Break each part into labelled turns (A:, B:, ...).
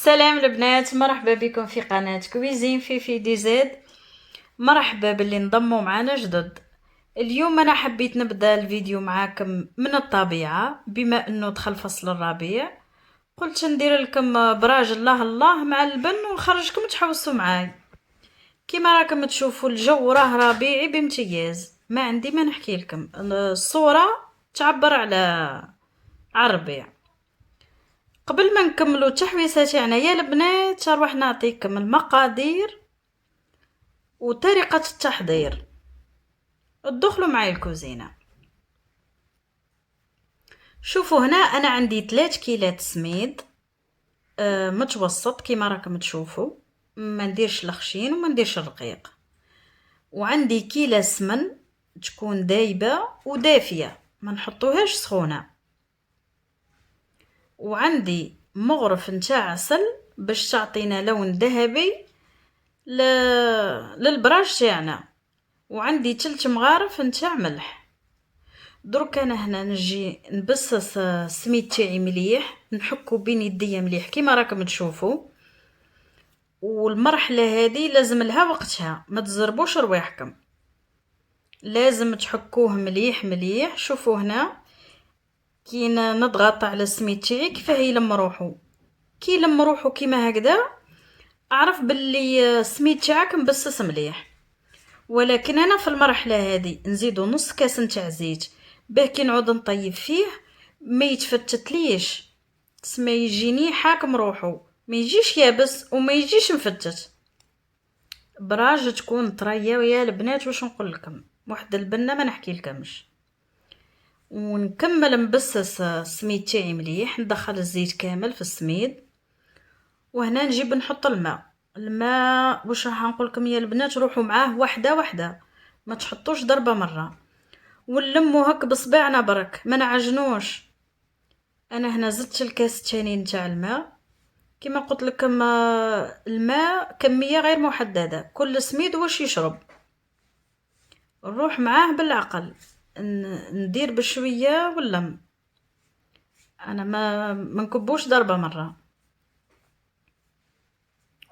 A: سلام البنات، مرحبا بكم في قناة كويزين في دي زيد. مرحبا باللي انضموا معنا جدد. اليوم انا حبيت نبدا الفيديو معاكم من الطبيعة، بما انه دخل فصل الربيع قلت ندير لكم براج الله الله مع البن ونخرجكم تحوسوا معاي. كيما راكم تشوفوا الجو راه ربيعي بامتياز، ما عندي ما نحكي لكم. الصورة تعبر على الربيع. قبل ما نكملوا التحويسه تاعنا يا البنات نروح نعطيكم المقادير وطريقه التحضير. ادخلوا معايا الكوزينه. شوفوا هنا انا عندي 3 كيلات سميد متوسط كيما راكم تشوفوا، ما نديرش الخشين وما نديرش الرقيق. وعندي كيلة سمن تكون دايبه ودافيه، ما نحطوهاش سخونه. وعندي مغرف نتاع عسل باش تعطينا لون ذهبي للبراج تاعنا. وعندي 3 مغارف نتاع ملح. درك انا هنا نجي نبصص السميد تاعي مليح، نحكو بين يديا مليح كيما راكم تشوفوا. والمرحله هذه لازم لها وقتها، ما تزربوش رواحكم، لازم تحكوه مليح مليح. شوفوا هنا كي نضغط على السميد تاعي كيفاه يلم روحو، كي يلم روحو كيما هكذا اعرف باللي السميد تاعك مبصص مليح. ولكن انا في المرحله هذه نزيدو نص كاس نتاع زيت باه كي نعود نطيب فيه ما يتفتتليش، تسمى يجيني حاكم روحو، ما يجيش يابس وما يجيش مفتت. براج تكون طريه ويا البنات واش نقول لكم، واحد البنه ما نحكي لكمش. ونكمل نبصص السميد تاعي مليح، ندخل الزيت كامل في السميد. وهنا نجيب نحط الماء واش راح نقول لكم يا البنات، روحوا معاه واحده واحده، ما تحطوش ضربه مره. ونلمو هك بصبعنا برك ما نعجنوش. انا هنا زدت الكاس الثاني نتاع الماء. كما قلت لكم الماء كميه غير محدده، كل سميد واش يشرب. نروح معاه بالعقل، ندير بشويه ونلم. انا ما نكبوش ضربه مره.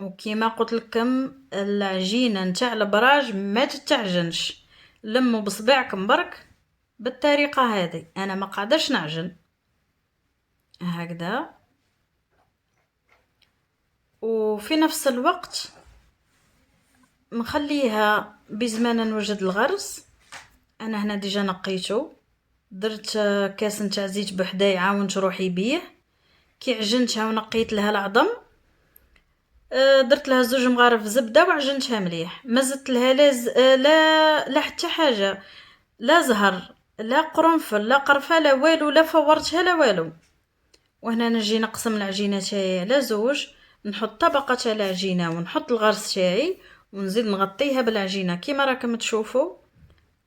A: وكيما قلت لكم العجينه نتاع البراج ما تتعجنش، لموا بصبعكم برك بالطريقه هذه. انا ما قادرش نعجن هكذا. وفي نفس الوقت نخليها بزمانه نوجد الغرس. انا هنا ديجا نقيته، درت كاس نتاع زيت بحداي عاونت روحي بيه. كي عجنتها ونقيت لها العظم درت لها 2 مغارف زبده وعجنتها مليح. ما زدت لها لا حتى حاجه، لا زهر لا قرنفل لا قرفه لا والو، لا فورتها لا والو. وهنا نجي نقسم العجينه تاعي على 2، نحط طبقه تاع العجينه ونحط الغرس تاعي ونزيد نغطيها بالعجينه كيما راكم تشوفوا.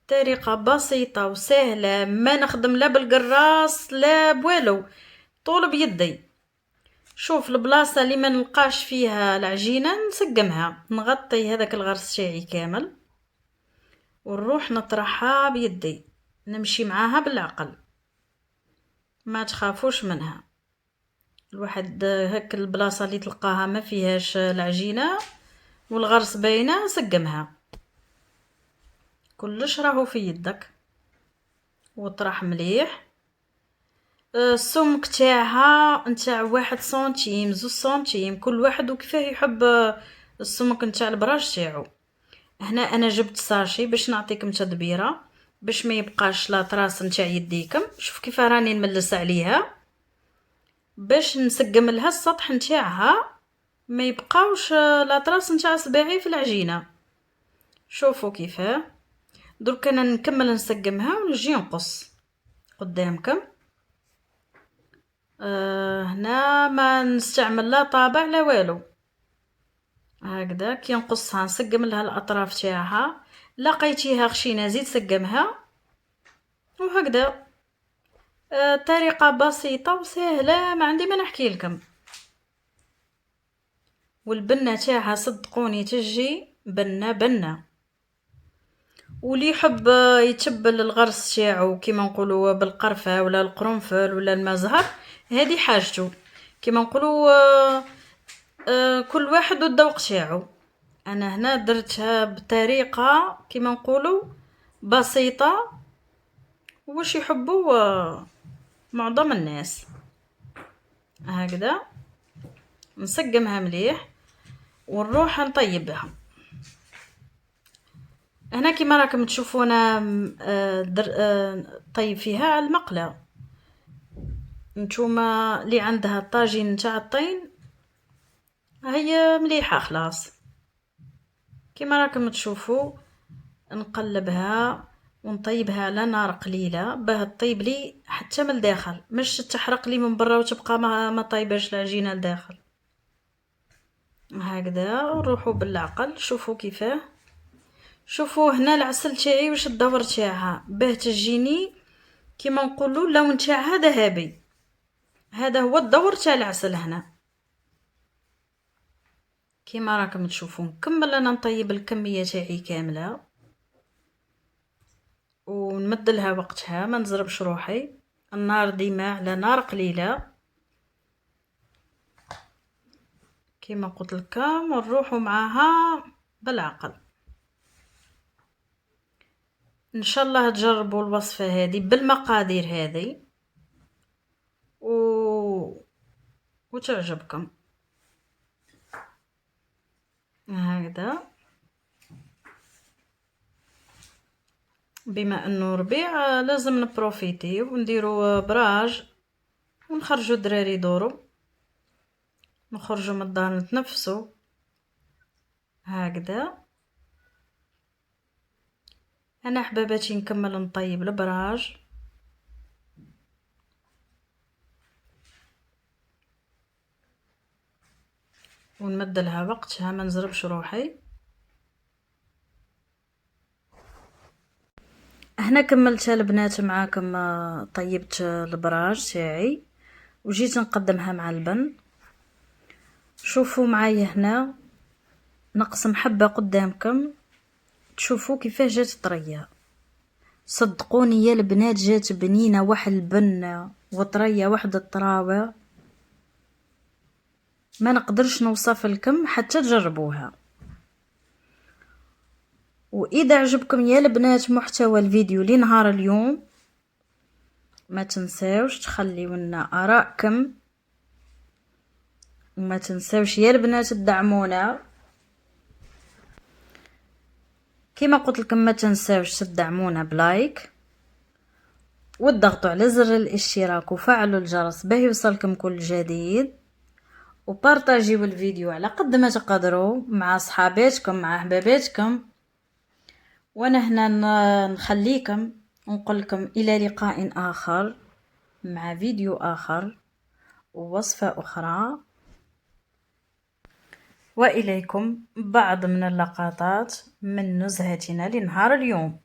A: طريقه بسيطه وسهله، ما نخدم لا بالقراص لا بوالو، طول بيدي. شوف البلاصه اللي ما نلقاش فيها العجينه نسقمها، نغطي هذاك الغرس تاعي كامل ونروح نطرحها بيدي، نمشي معاها بالعقل، ما تخافوش منها. الواحد هك البلاصه اللي تلقاها ما فيهاش العجينه والغرس باينه سقمها، كلش راهو في يدك. وطرح مليح. السمك تاعها نتاع 1 سنتيم 2 سنتيم، كل واحد وكيفاه يحب السمك نتاع البراج تاعو. هنا انا جبت ساشي باش نعطيكم تدبيره باش ما يبقاش لا طراس نتاع يديكم. شوف كيف راني نملس عليها باش نسقم لها السطح نتاعها، ما يبقاوش لا طراس نتاع صباعي في العجينه. شوفوا كيفاه. درك انا نكمل نسقمها ونجي نقص قدامكم. هنا ما نستعمل لا طابع لا والو، هكذا كي نقصها نسقم لها الاطراف تاعها. لقيتيها خشينه زيد سقمها. وهكذا طريقه بسيطه وسهله، ما عندي ما نحكي لكم. والبنه تاعها صدقوني تجي بنه بنه. واللي يحب يتبل الغرس تاعو كيما نقولوا بالقرفه ولا القرنفل ولا الماء زهر، هذه حاجته. كيما نقولوا كل واحد والذوق تاعو. انا هنا درتها بطريقه كيما نقولوا بسيطه واش يحبوا معظم الناس. هكذا نسقمها مليح ونروح نطيبها. هنا كيما راكم تشوفونا طيب فيها على المقله. نتوما اللي عندها الطاجين نتاع الطين هي مليحه خلاص. كيما راكم تشوفوا نقلبها ونطيبها على نار قليله باه تطيب لي حتى من الداخل، مش تحرق لي من برا وتبقى ما طايباش العجينه لداخل. هكذا نروحوا بالعقل. شوفوا كيفاه. شوفوا هنا العسل تاعي واش الدور تاعها باه تجيني كيما نقولوا اللون تاعها ذهبي. هذا هو الدور تاع العسل هنا. كيما راكم تشوفوا نكمل انا نطيب الكميه تاعي كامله ونمد لها وقتها، ما نزربش روحي. النار ديما على نار قليله كيما قلت لكم، ونروحوا معاها بالعقل. ان شاء الله تجربوا الوصفه هذه بالمقادير هذه وتعجبكم. هكذا بما انه ربيع لازم نبروفيتي ونديروا براج ونخرجوا الدراري دورو، نخرجوا من الدار نتنفسوا. هكذا انا حباباتي نكمل نطيب البراج ونمد لها وقتها، ما نزربش روحي. هنا كملتها البنات معاكم. طيبت البراج تاعي وجيت نقدمها مع اللبن. شوفوا معايا هنا نقسم حبه قدامكم تشوفوا كيفاه جات طريه. صدقوني يا البنات جات بنينه واحد البنه وطريه واحد الطراوه ما نقدرش نوصف لكم حتى تجربوها. واذا عجبكم يا البنات محتوى الفيديو لنهار اليوم ما تنساوش تخليوا لنا ارائكم، وما تنساوش يا البنات تدعمونا. كما قلت لكم ما تنساوش تدعمونا بلايك وتضغطوا على زر الاشتراك وفعلوا الجرس باه يوصلكم كل جديد، وبارطاجيوا الفيديو على قد ما تقدروا مع صحاباتكم مع احباباتكم. وانا هنا نخليكم ونقول لكم الى لقاء اخر مع فيديو اخر ووصفة اخرى. واليكم بعض من اللقطات من نزهتنا لنهار اليوم.